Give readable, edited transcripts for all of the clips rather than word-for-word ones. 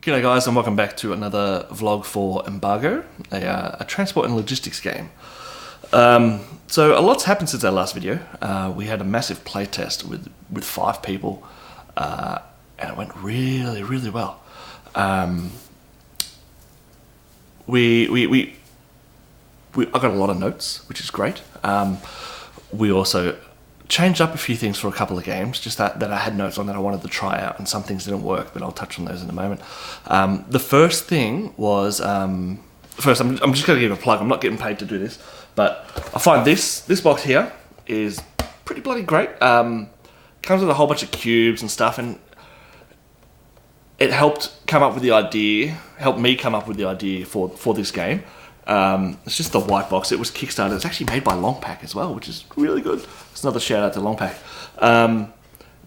G'day guys, and welcome back to another vlog for Embargo, a transport and logistics game. So a lot's happened since our last video. We had a massive playtest with 5 people, and it went really well. I got a lot of notes, which is great. We also changed up a few things for a couple of games, just that I had notes on that I wanted to try out, and some things didn't work, but I'll touch on those in a moment. The first thing was, first I'm just going to give a plug. I'm not getting paid to do this, but I find this box here is pretty bloody great. Comes with a whole bunch of cubes and stuff, and it helped me come up with the idea for this game. It's just the white box. It was Kickstarter. It's actually made by Longpack as well, which is really good. It's another shout out to Longpack.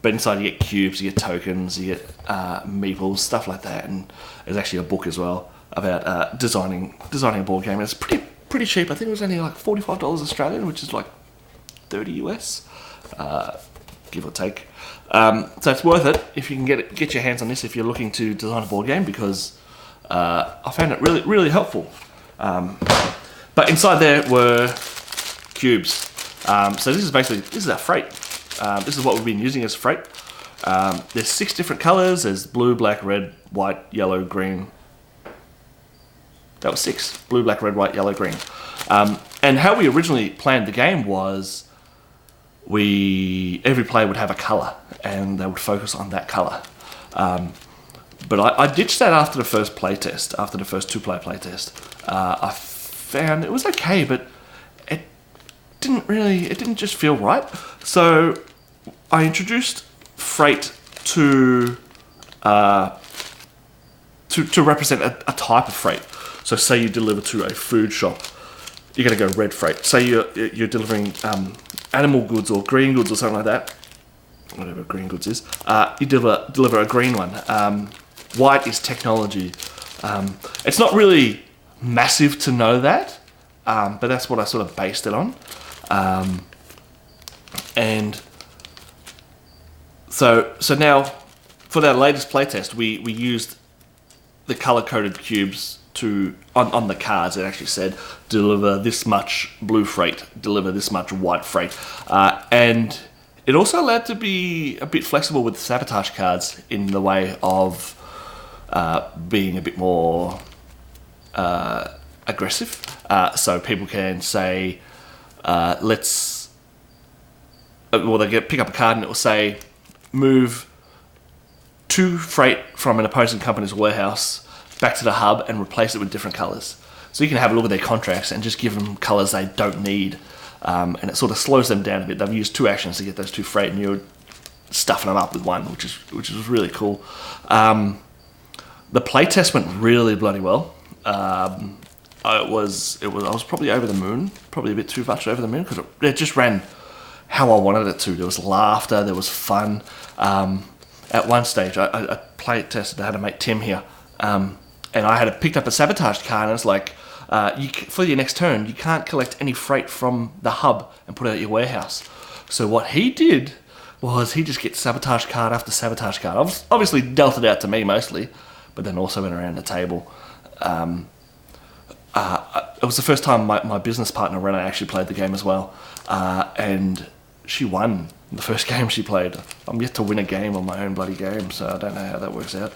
But inside you get cubes, you get tokens, you get meeples, stuff like that, and there's actually a book as well about designing a board game. And it's pretty cheap. I think it was only like $45 Australian, which is like 30 US, give or take. So it's worth it if you can get your hands on this if you're looking to design a board game, because I found it really helpful. But inside there were cubes. So this is our freight. This is what we've been using as freight. There's 6 different colors. There's blue, black, red, white, yellow, green. That was 6. Blue, black, red, white, yellow, green. And how we originally planned the game was every player would have a color and they would focus on that color. But I ditched that after the first playtest, after the first 2-player playtest. I found it was okay, but it didn't just feel right. So I introduced freight to represent a type of freight. So say you deliver to a food shop, you're going to go red freight. Say you're delivering animal goods or green goods or something like that, whatever green goods is, you deliver a green one. White is technology. It's not really massive to know that, but that's what I sort of based it on. And so now for that latest playtest, we used the color-coded cubes on the cards. It actually said deliver this much blue freight, deliver this much white freight, and it also allowed to be a bit flexible with sabotage cards in the way of being a bit more aggressive. So people can say, they pick up a card and it will say, move 2 freight from an opposing company's warehouse back to the hub and replace it with different colors. So you can have a look at their contracts and just give them colors they don't need. And it sort of slows them down a bit. They've used 2 actions to get those 2 freight, and you're stuffing them up with 1, which is really cool. The playtest went really bloody well. I was probably over the moon, probably a bit too much over the moon, because it just ran how I wanted it to. There was laughter, there was fun. At one stage, I playtested. I had a mate Tim here, and I had picked up a sabotage card, and it's like, for your next turn, you can't collect any freight from the hub and put it at your warehouse. So what he did was he just gets sabotage card after sabotage card. Obviously dealt it out to me mostly, but then also went around the table. It was the first time my business partner Rena actually played the game as well, and she won the first game she played. I'm yet to win a game on my own bloody game, so I don't know how that works out.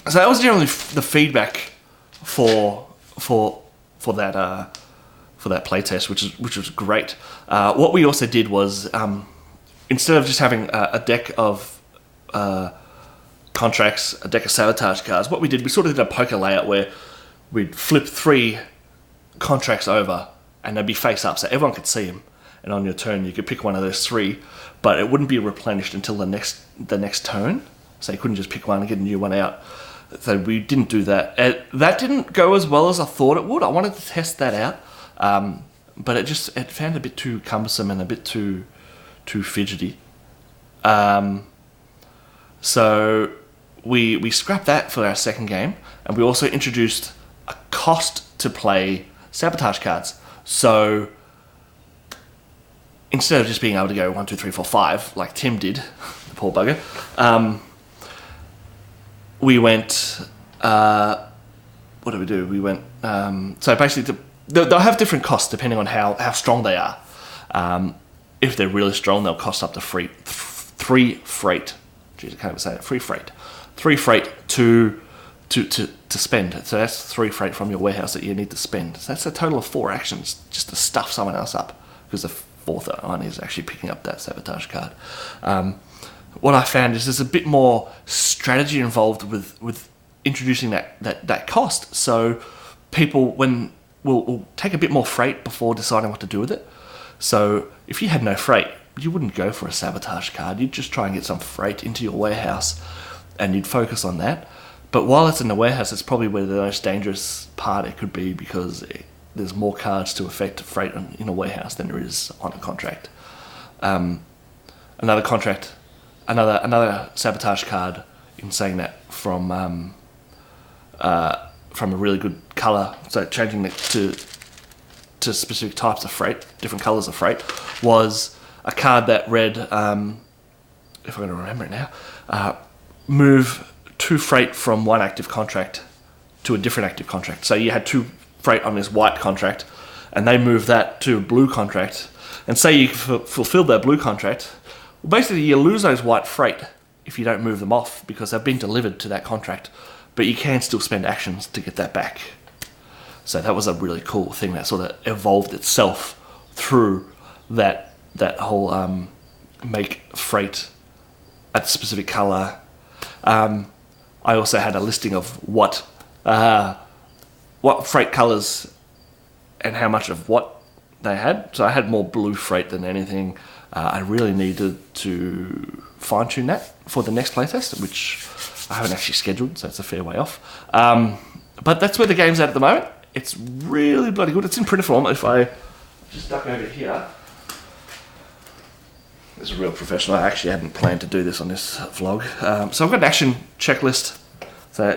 So that was generally the feedback for that playtest, which was great. What we also did was, instead of just having a deck of contracts, a deck of sabotage cards, what we did, we sort of did a poker layout where we'd flip 3 contracts over and they'd be face up so everyone could see them, and on your turn you could pick one of those 3, but it wouldn't be replenished until the next turn, so you couldn't just pick one and get a new one out. So we didn't do that. That didn't go as well as I thought it would. I wanted to test that out, but it found a bit too cumbersome and a bit too fidgety. So we scrapped that for our second game, and we also introduced a cost to play sabotage cards. So instead of just being able to go 1, 2, 3, 4, 5 like Tim did, the poor bugger, we went. What do we do? We went. So basically, they'll have different costs depending on how strong they are. If they're really strong, they'll cost up to three freight. Jeez, I can't even say it. Free freight. 3 freight to spend. So that's 3 freight from your warehouse that you need to spend. So that's a total of 4 actions just to stuff someone else up, because the 4th one is actually picking up that sabotage card. What I found is there's a bit more strategy involved with introducing that cost. So people will take a bit more freight before deciding what to do with it. So if you had no freight, you wouldn't go for a sabotage card. You'd just try and get some freight into your warehouse and you'd focus on that. But while it's in the warehouse, it's probably where the most dangerous part it could be, because there's more cards to affect freight in a warehouse than there is on a contract. Another sabotage card, in saying that, from a really good colour, so changing it to specific types of freight, different colours of freight, was a card that read, if I'm going to remember it now, move 2 freight from one active contract to a different active contract. So you had 2 freight on this white contract, and they moved that to a blue contract, and say you fulfilled that blue contract, well, basically you lose those white freight if you don't move them off, because they've been delivered to that contract, but you can still spend actions to get that back. So that was a really cool thing that sort of evolved itself through that whole make freight a specific colour. I also had a listing of what freight colours and how much of what they had. So I had more blue freight than anything. I really needed to fine-tune that for the next playtest, which I haven't actually scheduled, so it's a fair way off. But that's where the game's at the moment. It's really bloody good. It's in printer form. If I just duck over here, this is a real professional. I actually hadn't planned to do this on this vlog. So I've got an action checklist. So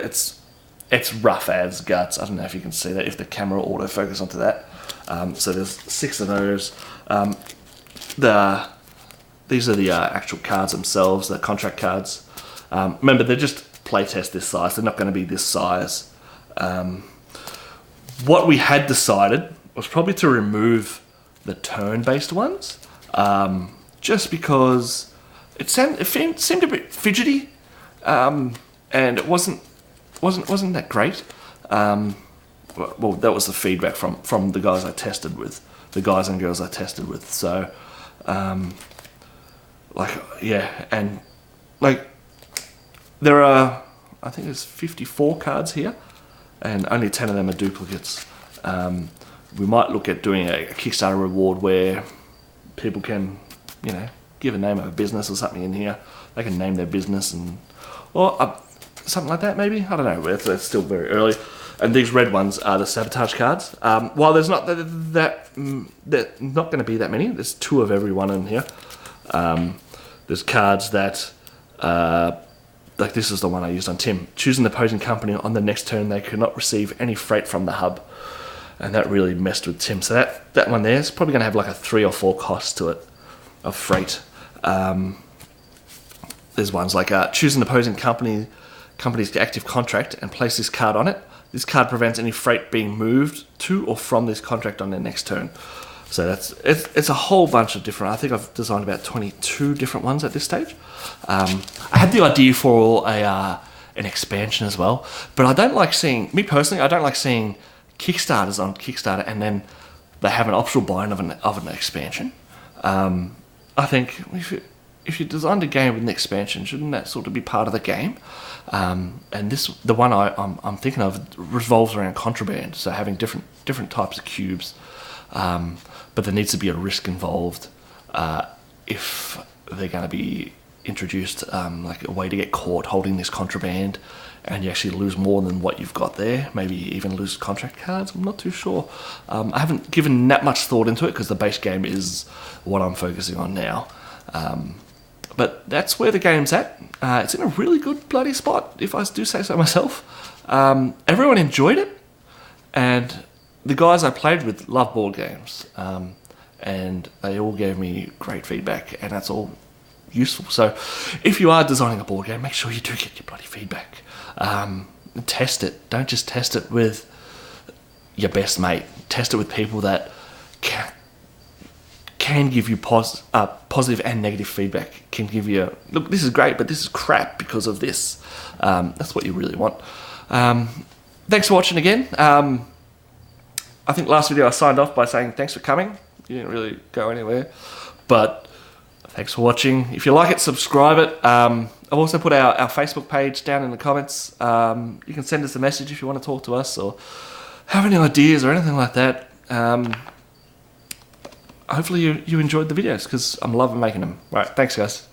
it's rough as guts. I don't know if you can see that, if the camera will autofocus onto that. So there's 6 of those. These are the actual cards themselves, the contract cards. Remember, they're just playtest this size. They're not going to be this size. What we had decided was probably to remove the turn-based ones, just because it seemed a bit fidgety, and it wasn't that great. Well, that was the feedback from the guys I tested with, the guys and girls I tested with. So, there are, I think there's 54 cards here, and only 10 of them are duplicates. We might look at doing a Kickstarter reward where people can, give a name of a business or something in here. They can name their business or something like that, maybe. I don't know. It's still very early. And these red ones are the sabotage cards. While there's not not going to be that many. There's 2 of every one in here. There's cards that, like this is the one I used on Tim. Choosing the opposing company on the next turn, they could not receive any freight from the hub. And that really messed with Tim. So that one there is probably going to have like a 3 or 4 costs to it of freight. There's ones like choosing the opposing company's active contract and place this card on it. This card prevents any freight being moved to or from this contract on their next turn. So it's a whole bunch of different. I think I've designed about 22 different ones at this stage. I had the idea for an expansion as well, but I don't like seeing, me personally, I don't like seeing Kickstarters on Kickstarter and then they have an optional buy-in of an expansion. I think if you designed a game with an expansion, shouldn't that sort of be part of the game? And the one I'm thinking of revolves around contraband, so having different types of cubes. But there needs to be a risk involved if they're going to be introduced, like a way to get caught holding this contraband, and you actually lose more than what you've got there. Maybe even lose contract cards. I'm not too sure. I haven't given that much thought into it because the base game is what I'm focusing on now. But that's where the game's at. It's in a really good bloody spot, if I do say so myself. Everyone enjoyed it, and the guys I played with love board games, and they all gave me great feedback, and that's all useful. So if you are designing a board game, make sure you do get your bloody feedback. Test it. Don't just test it with your best mate. Test it with people that can give you positive and negative feedback. Can give you, look, this is great, but this is crap because of this. That's what you really want. Thanks for watching again. I think last video I signed off by saying thanks for coming. You didn't really go anywhere, but thanks for watching. If you like it, subscribe it. I've also put our Facebook page down in the comments. You can send us a message if you want to talk to us or have any ideas or anything like that. Hopefully you enjoyed the videos, because I'm loving making them. Right, thanks guys.